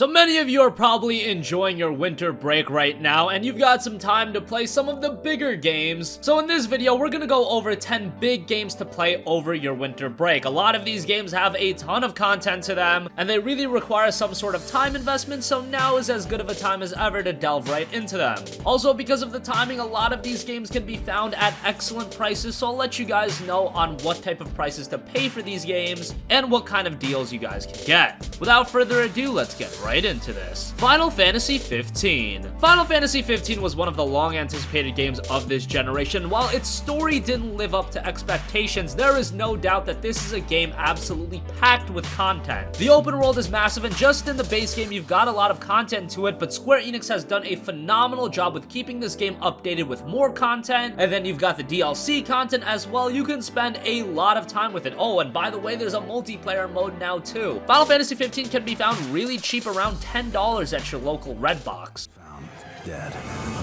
So many of you are probably enjoying your winter break right now, and you've got some time to play some of the bigger games. So in this video, we're gonna go over 10 big games to play over your winter break. A lot of these games have a ton of content to them, and they really require some sort of time investment, so now is as good of a time as ever to delve right into them. Also, because of the timing, a lot of these games can be found at excellent prices, so I'll let you guys know on what type of prices to pay for these games, and what kind of deals you guys can get. Without further ado, let's get right into this. Final Fantasy 15. Final Fantasy 15 was one of the long-anticipated games of this generation. While its story didn't live up to expectations, there is no doubt that this is a game absolutely packed with content. The open world is massive, and just in the base game, you've got a lot of content to it, but Square Enix has done a phenomenal job with keeping this game updated with more content, and then you've got the DLC content as well. You can spend a lot of time with it. Oh, and by the way, there's a multiplayer mode now too. Final Fantasy 15 can be found really cheap, around $10 at your local Redbox. Found dead.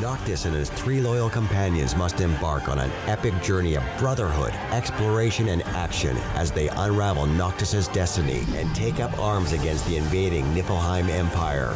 Noctis and his 3 loyal companions must embark on an epic journey of brotherhood, exploration, and action as they unravel Noctis's destiny and take up arms against the invading Niflheim Empire.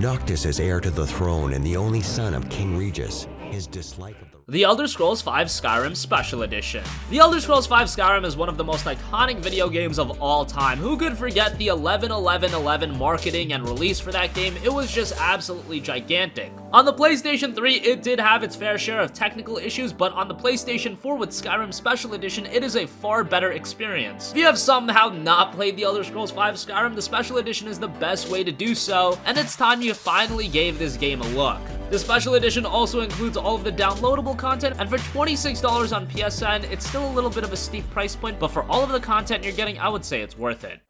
Noctis is heir to the throne and the only son of King Regis. His dislike of The Elder Scrolls V Skyrim Special Edition. The Elder Scrolls V Skyrim is one of the most iconic video games of all time. Who could forget the 11/11/11 marketing and release for that game? It was just absolutely gigantic. On the PlayStation 3, it did have its fair share of technical issues, but on the PlayStation 4 with Skyrim Special Edition, it is a far better experience. If you have somehow not played the Elder Scrolls V Skyrim, the Special Edition is the best way to do so, and it's time you finally gave this game a look. The Special Edition also includes all of the downloadable content, and for $26 on PSN, it's still a little bit of a steep price point, but for all of the content you're getting, I would say it's worth it.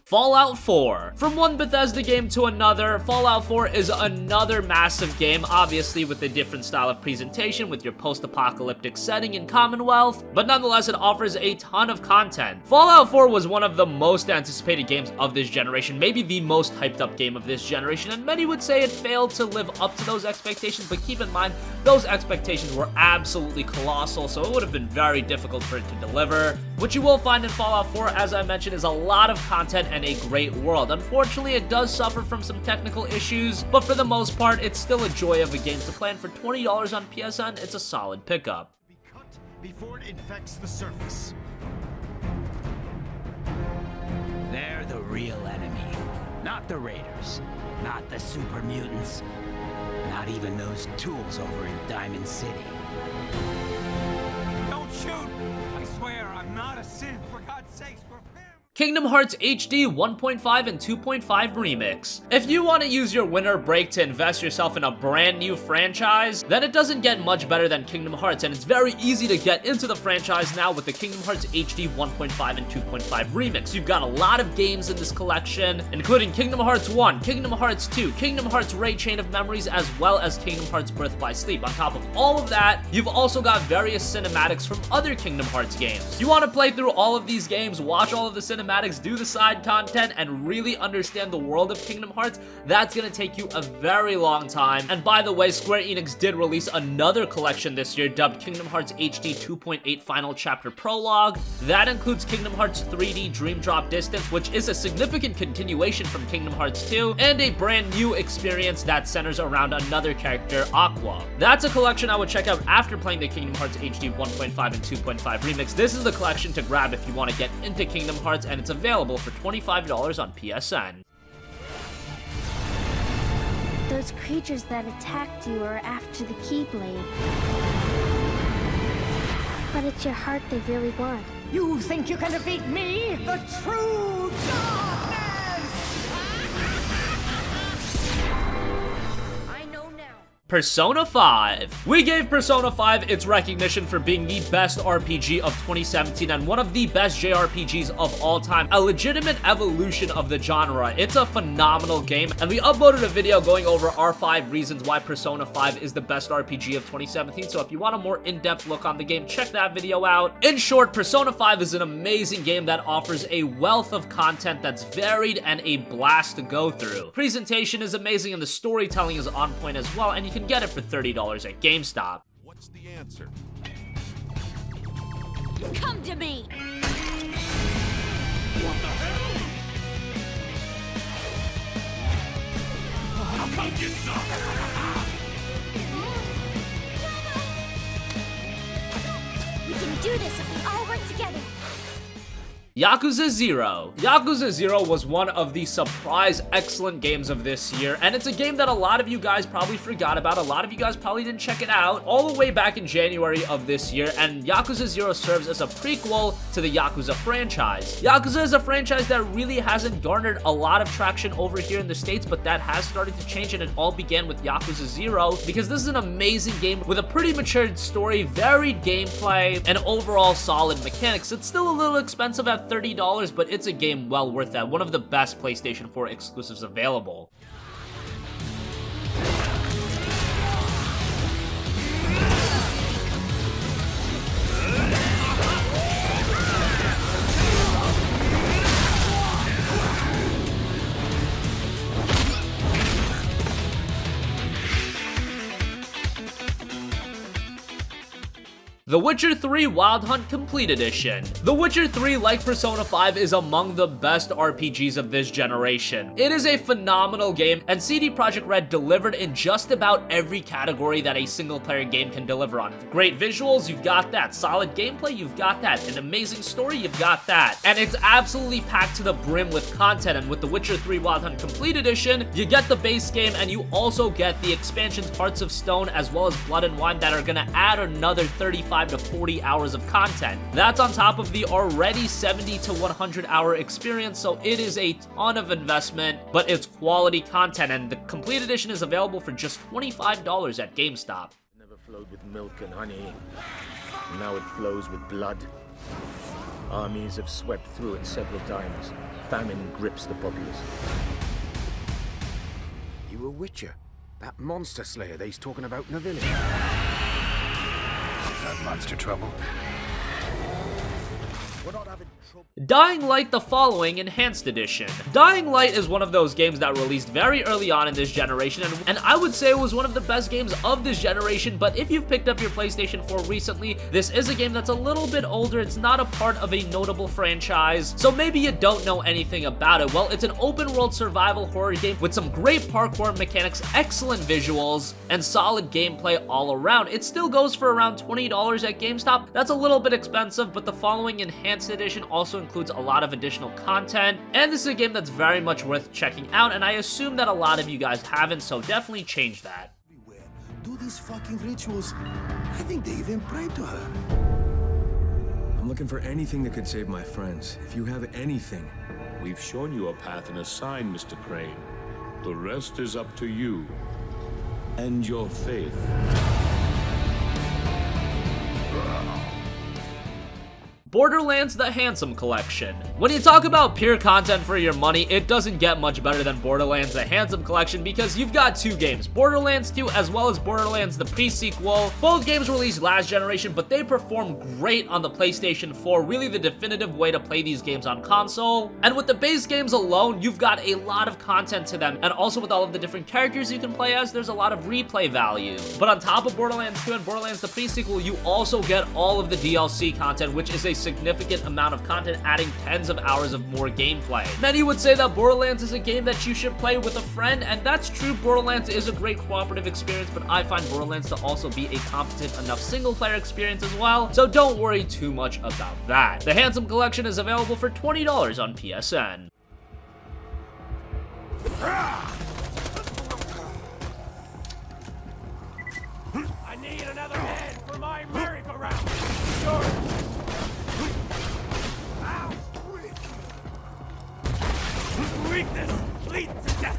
Fallout 4. From one Bethesda game to another, Fallout 4 is another massive game, obviously with a different style of presentation with your post-apocalyptic setting in Commonwealth, but nonetheless it offers a ton of content. Fallout 4 was one of the most anticipated games of this generation, maybe the most hyped up game of this generation, and many would say it failed to live up to those expectations, but keep in mind, those expectations were absolutely colossal, so it would have been very difficult for it to deliver. What you will find in Fallout 4, as I mentioned, is a lot of content and a great world. Unfortunately, it does suffer from some technical issues, but for the most part, it's still a joy of a game to play, and for $20 on PSN, it's a solid pickup. Be cut before it infects the surface. They're the real enemy, not the raiders, not the super mutants, not even those tools over in Diamond City. Don't shoot! I swear I'm not a Sith, for God's sakes, for him! Kingdom Hearts HD 1.5 and 2.5 Remix. If you want to use your winter break to invest yourself in a brand new franchise, then it doesn't get much better than Kingdom Hearts, and it's very easy to get into the franchise now with the Kingdom Hearts HD 1.5 and 2.5 Remix. You've got a lot of games in this collection, including Kingdom Hearts 1, Kingdom Hearts 2, Kingdom Hearts Ray Chain of Memories, as well as Kingdom Hearts Birth by Sleep. On top of all of that, you've also got various cinematics from other Kingdom Hearts games. You want to play through all of these games, watch all of the cinematics, do the side content, and really understand the world of Kingdom Hearts, that's gonna take you a very long time. And by the way, Square Enix did release another collection this year dubbed Kingdom Hearts HD 2.8 Final Chapter Prologue. That includes Kingdom Hearts 3D Dream Drop Distance, which is a significant continuation from Kingdom Hearts 2, and a brand new experience that centers around another character, Aqua. That's a collection I would check out after playing the Kingdom Hearts HD 1.5 and 2.5 Remix. This is the collection to grab if you want to get into Kingdom Hearts, and it's available for $25 on PSN. Those creatures that attacked you are after the Keyblade. But it's your heart they really want. You think you can defeat me, the true darkness? I know now. Persona 5. We gave Persona 5 its recognition for being the best RPG of 2017 and one of the best JRPGs of all time, a legitimate evolution of the genre. It's a phenomenal game, and we uploaded a video going over our 5 reasons why Persona 5 is the best RPG of 2017, so if you want a more in-depth look on the game, check that video out. In short, Persona 5 is an amazing game that offers a wealth of content that's varied and a blast to go through. Presentation is amazing and the storytelling is on point as well, and you can get it for $30 at GameStop. What's the answer? Come to me! What the hell? I'll come get some! We can do this if we all work together. Yakuza 0. Yakuza 0 was one of the surprise excellent games of this year, and it's a game that a lot of you guys probably forgot about. A lot of you guys probably didn't check it out all the way back in January of this year, and Yakuza 0 serves as a prequel to the Yakuza franchise. Yakuza is a franchise that really hasn't garnered a lot of traction over here in the States, but that has started to change, and it all began with Yakuza 0 because this is an amazing game with a pretty matured story, varied gameplay, and overall solid mechanics. It's still a little expensive at $30, but it's a game well worth that. One of the best PlayStation 4 exclusives available. The Witcher 3 Wild Hunt Complete Edition. The Witcher 3, like Persona 5, is among the best RPGs of this generation. It is a phenomenal game, and CD Projekt Red delivered in just about every category that a single-player game can deliver on. Great visuals, you've got that. Solid gameplay, you've got that. An amazing story, you've got that. And it's absolutely packed to the brim with content, and with The Witcher 3 Wild Hunt Complete Edition, you get the base game, and you also get the expansions Hearts of Stone as well as Blood and Wine that are gonna add another 35 to 40 hours of content. That's on top of the already 70 to 100 hour experience, so it is a ton of investment, but it's quality content, and the complete edition is available for just $25 at GameStop. It never flowed with milk and honey. Now it flows with blood. Armies have swept through it several times. Famine grips the populace. You a Witcher? That monster slayer they's talking about in the village. That monster trouble? We're not having trouble. Dying Light: The Following Enhanced Edition. Dying Light is one of those games that released very early on in this generation, and I would say it was one of the best games of this generation, but if you've picked up your PlayStation 4 recently, this is a game that's a little bit older. It's not a part of a notable franchise, so maybe you don't know anything about it. Well, it's an open-world survival horror game with some great parkour mechanics, excellent visuals, and solid gameplay all around. It still goes for around $20 at GameStop. That's a little bit expensive, but The Following Enhanced Edition also includes a lot of additional content, and this is a game that's very much worth checking out, and I assume that a lot of you guys haven't, so definitely change that. Everywhere. Do these fucking rituals. I think they even pray to her. I'm looking for anything that could save my friends. If you have anything. We've shown you a path and a sign, Mr. Crane. The rest is up to you and your faith. Borderlands: The Handsome Collection. When you talk about pure content for your money, it doesn't get much better than Borderlands: The Handsome Collection because you've got two games, Borderlands 2 as well as Borderlands the pre-sequel. Both games released last generation, but they perform great on the PlayStation 4, really the definitive way to play these games on console. And with the base games alone, you've got a lot of content to them, and also with all of the different characters you can play as, there's a lot of replay value. But on top of Borderlands 2 and Borderlands the pre-sequel, you also get all of the DLC content, which is a significant amount of content, adding tens of hours of more gameplay. Many would say that Borderlands is a game that you should play with a friend, and that's true. Borderlands is a great cooperative experience, but I find Borderlands to also be a competent enough single-player experience as well, so don't worry too much about that. The Handsome Collection is available for $20 on PSN. I need another head for my merry-go-round. Sure. Weakness leads to death.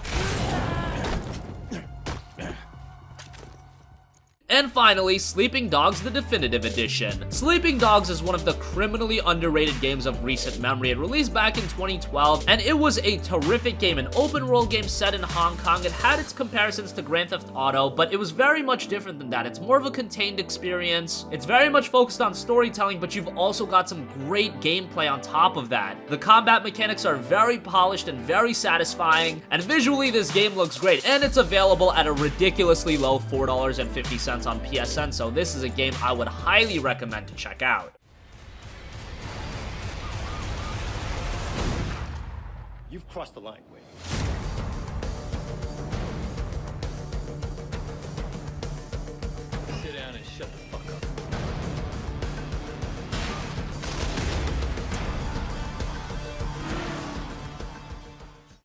And finally, Sleeping Dogs the Definitive Edition. Sleeping Dogs is one of the criminally underrated games of recent memory. It released back in 2012, and it was a terrific game, an open world game set in Hong Kong. It had its comparisons to Grand Theft Auto, but it was very much different than that. It's more of a contained experience. It's very much focused on storytelling, but you've also got some great gameplay on top of that. The combat mechanics are very polished and very satisfying, and visually this game looks great, and it's available at a ridiculously low $4.50 on PSN, so this is a game I would highly recommend to check out. You've crossed the line, Wade. Sit down and shut the fuck up.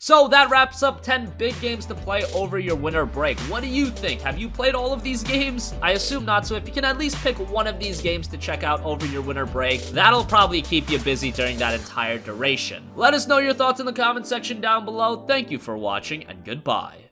So that wraps up 10 big games to play over your winter break. What do you think? Have you played all of these games? I assume not, so if you can at least pick one of these games to check out over your winter break, that'll probably keep you busy during that entire duration. Let us know your thoughts in the comment section down below. Thank you for watching, and goodbye.